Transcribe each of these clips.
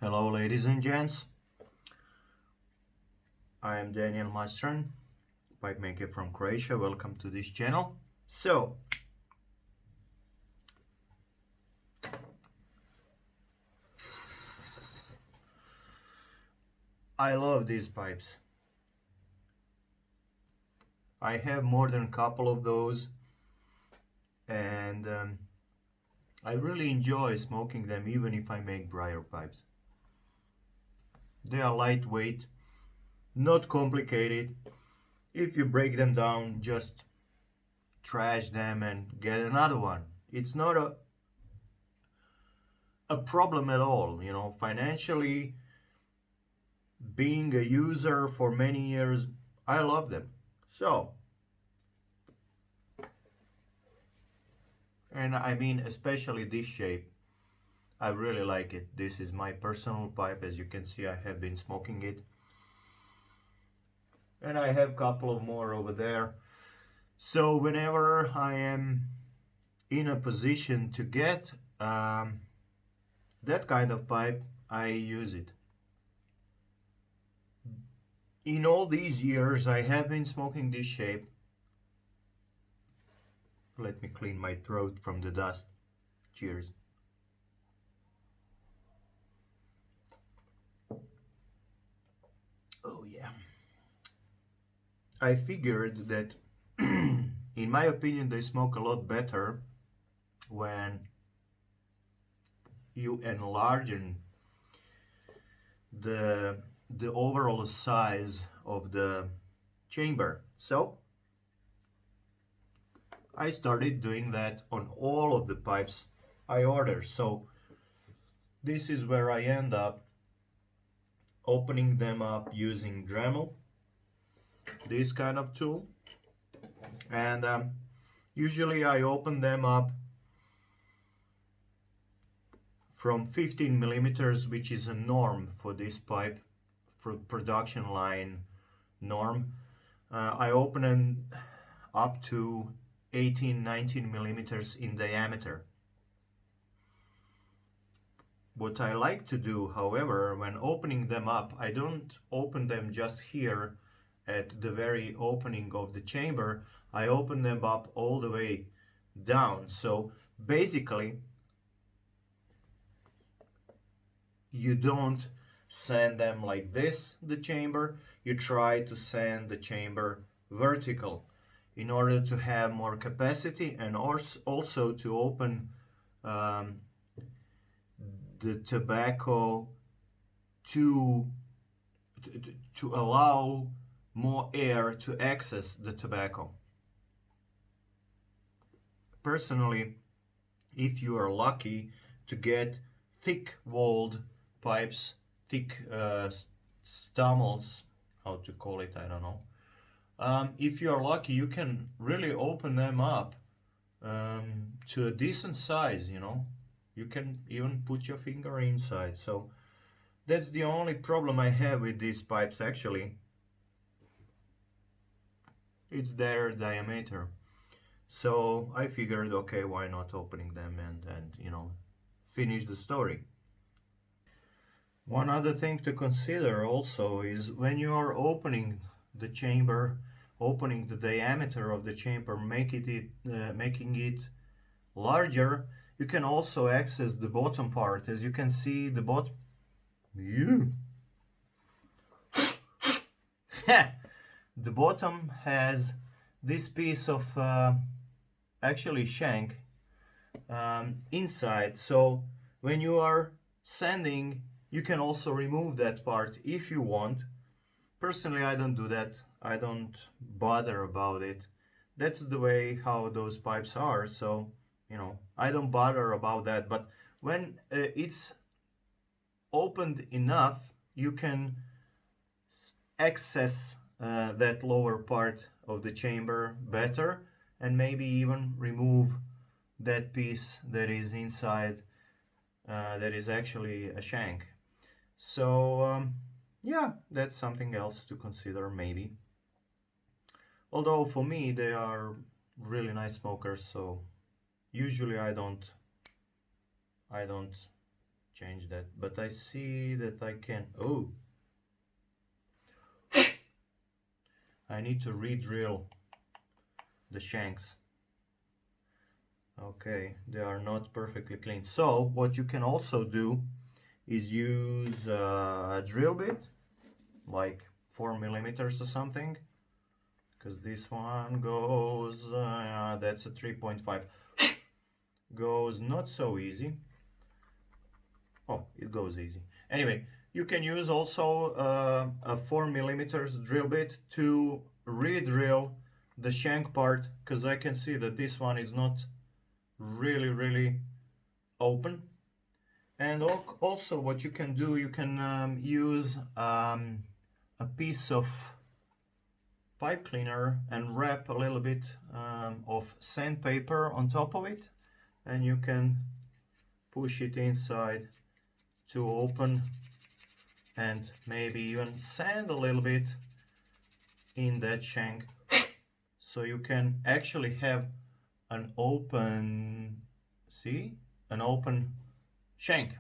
Hello ladies and gents, I am Daniel Mustran, pipe maker from Croatia. Welcome to this channel. So, I love these pipes. I have more than a couple of those and I really enjoy smoking them even if I make briar pipes. They are lightweight, not complicated. If you break them down, just trash them and get another one. It's not a problem at all, you know, financially. Being a user for many years, I love them. So, and I mean especially this shape, I really like it. This is my personal pipe. As you can see, I have been smoking it, and I have a couple of more over there. So whenever I am in a position to get that kind of pipe, I use it. In all these years I have been smoking this shape. Let me clean my throat from the dust. Cheers. Oh yeah. I figured that in my opinion they smoke a lot better when you enlarge the overall size of the chamber. So I started doing that on all of the pipes I order. So this is where I end up opening them up using Dremel, this kind of tool, and usually I open them up from 15 millimeters, which is a norm for this pipe, for production line norm. I open them up to 18-19 millimeters in diameter. What I like to do, however, when opening them up, I don't open them just here at the very opening of the chamber. I open them up all the way down. So basically, you don't sand them like this, the chamber. You try to sand the chamber vertical in order to have more capacity and also to open the tobacco to allow more air to access the tobacco. Personally, if you are lucky to get thick walled pipes, thick stamels, how to call it, I don't know. If you are lucky, you can really open them up to a decent size, you know. You can even put your finger inside. So that's the only problem I have with these pipes actually. It's their diameter. So I figured, okay, why not opening them and you know, finish the story. One other thing to consider also is when you are opening the chamber, opening the diameter of the chamber, making it larger, you can also access the bottom part. As you can see, the bottom... The bottom has this piece of actually shank inside. So when you are sanding, you can also remove that part if you want. Personally, I don't do that. I don't bother about it. That's the way how those pipes are. So, you know, I don't bother about that. But when it's opened enough, you can access that lower part of the chamber better and maybe even remove that piece that is inside that is actually a shank. So yeah, that's something else to consider maybe. Although for me they are really nice smokers, so usually I don't change that, but I see that I can. Oh, I need to re-drill the shanks. Okay, they are not perfectly clean. So what you can also do is use a drill bit, like 4 millimeters or something, because this one goes, that's a 3.5, goes not so easy. Oh, it goes easy. Anyway, you can use also a 4 millimeters drill bit to re-drill the shank part, because I can see that this one is not really open. And also what you can do, you can use a piece of pipe cleaner and wrap a little bit of sandpaper on top of it, and you can push it inside to open, and maybe even sand a little bit in that shank, so you can actually have an open, see, an open shank,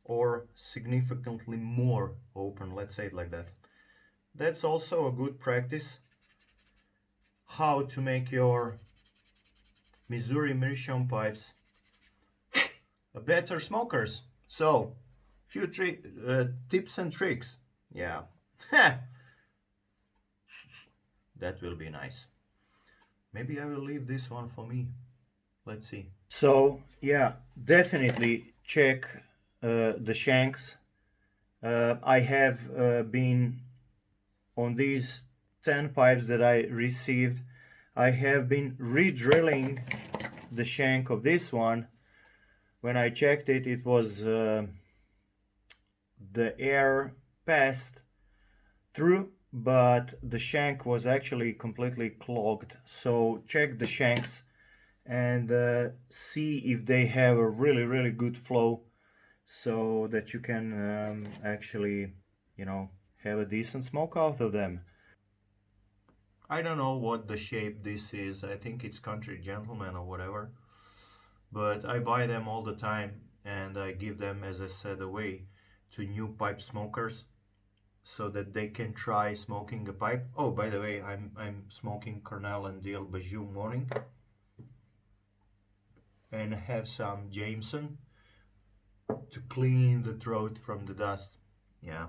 or significantly more open, let's say it like that. That's also a good practice, how to make your Missouri meerschaum pipes better smokers. So, few tips and tricks. Yeah, that will be nice. Maybe I will leave this one for me. Let's see. So, yeah, definitely check the shanks. I have been on these 10 pipes that I received. I have been re-drilling the shank of this one. When I checked it, it was the air passed through, but the shank was actually completely clogged. So check the shanks and see if they have a really good flow, so that you can actually, you know, have a decent smoke out of them. I don't know what the shape this is. I think it's Country Gentleman or whatever. But I buy them all the time, and I give them, as I said, away to new pipe smokers so that they can try smoking a pipe. Oh, by the way, I'm smoking Cornell and Deal Bajou Morning, and have some Jameson to clean the throat from the dust. Yeah.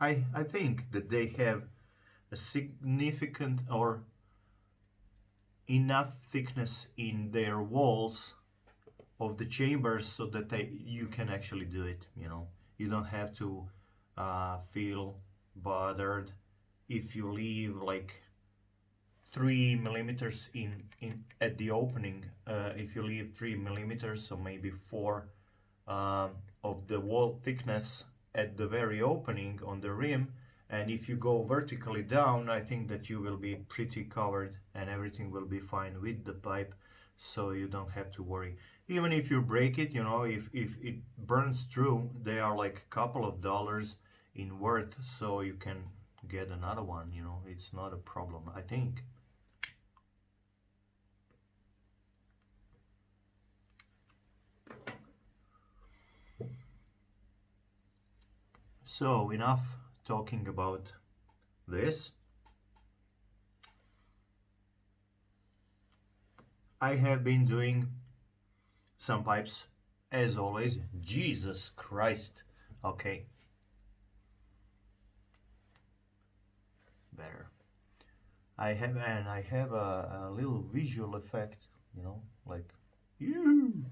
I think that they have a significant or enough thickness in their walls of the chambers so that you can actually do it. You know, you don't have to feel bothered if you leave like 3 millimeters in at the opening. If you leave 3 millimeters, so maybe 4 of the wall thickness at the very opening on the rim, and if you go vertically down, I think that you will be pretty covered and everything will be fine with the pipe, so you don't have to worry. Even if you break it, you know, if it burns through, they are like a couple of dollars in worth, so you can get another one, you know, it's not a problem, I think. So enough talking about this. I have been doing some pipes, as always. Jesus Christ. Okay. Better. I have a little visual effect, you know, like you.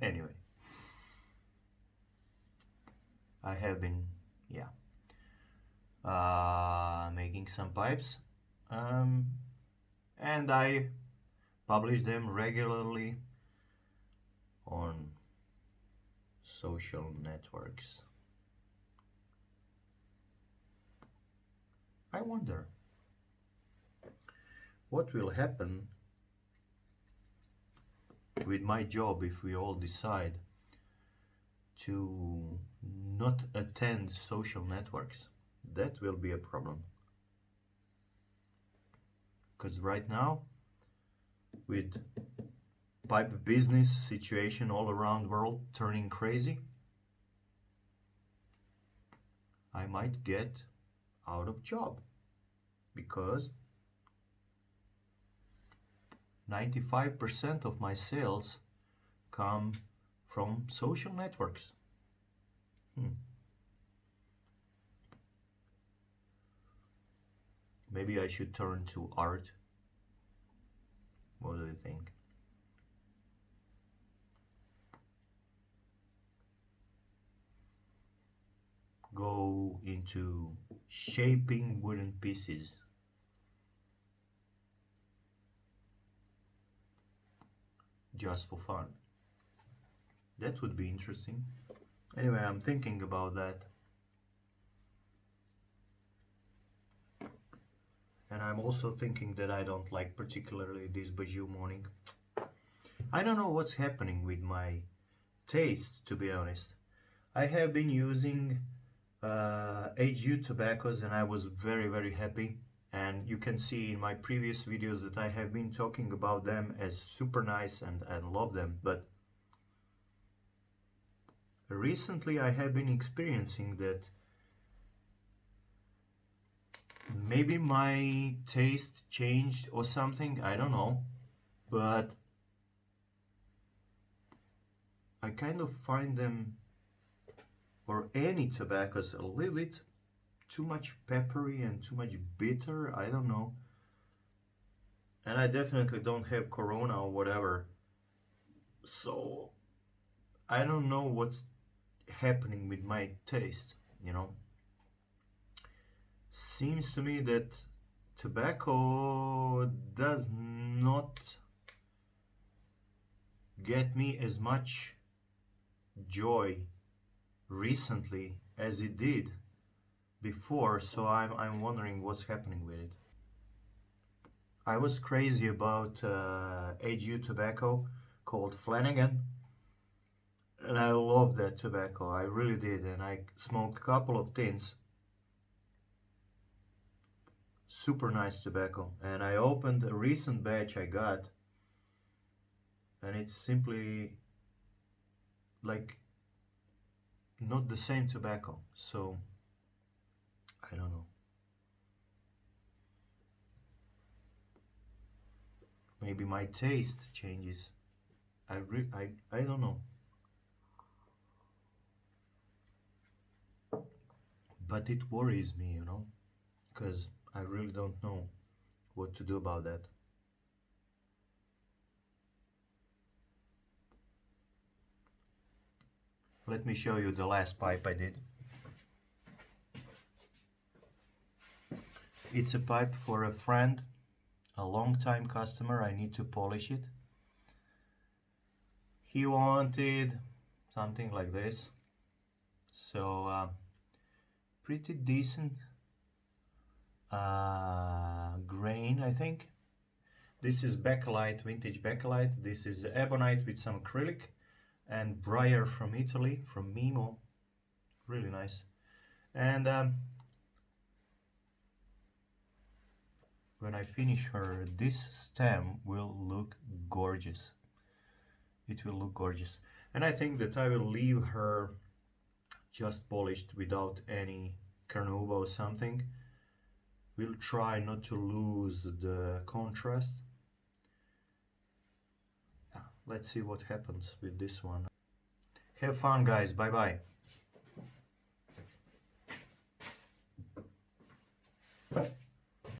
Anyway, I have been, yeah, making some pipes, and I publish them regularly on social networks. I wonder what will happen with my job if we all decide to not attend social networks. That will be a problem. Because right now with pipe business situation all around the world turning crazy, I might get out of job because 95% of my sales come from social networks. Maybe I should turn to art. What do you think? Go into shaping wooden pieces. Just for fun. That would be interesting. Anyway, I'm thinking about that. And I'm also thinking that I don't like particularly this Bajou morning. I don't know what's happening with my taste, to be honest. I have been using HU tobaccos and I was very happy. And you can see in my previous videos that I have been talking about them as super nice and love them. But recently I have been experiencing that maybe my taste changed or something, I don't know, but I kind of find them, or any tobaccos, a little bit too much peppery and too much bitter, I don't know. And I definitely don't have Corona or whatever, so I don't know what's happening with my taste, you know. Seems to me that tobacco does not get me as much joy recently as it did before, so I'm wondering what's happening with it. I was crazy about HU tobacco called Flanagan, and I love that tobacco, I really did, and I smoked a couple of tins. Super nice tobacco, and I opened a recent batch I got, and it's simply like not the same tobacco, so I don't know. Maybe my taste changes. I don't know. But it worries me, you know, because I really don't know what to do about that. Let me show you the last pipe I did. It's a pipe for a friend, a long-time customer. I need to polish it. He wanted something like this, so pretty decent grain, I think. This is bakelite, vintage bakelite. This is ebonite with some acrylic, and briar from Italy, from Mimo. Really nice. And when I finish her, this stem will look gorgeous. It will look gorgeous. And I think that I will leave her just polished without any carnauba or something. We'll try not to lose the contrast. Yeah, let's see what happens with this one. Have fun, guys. Bye bye.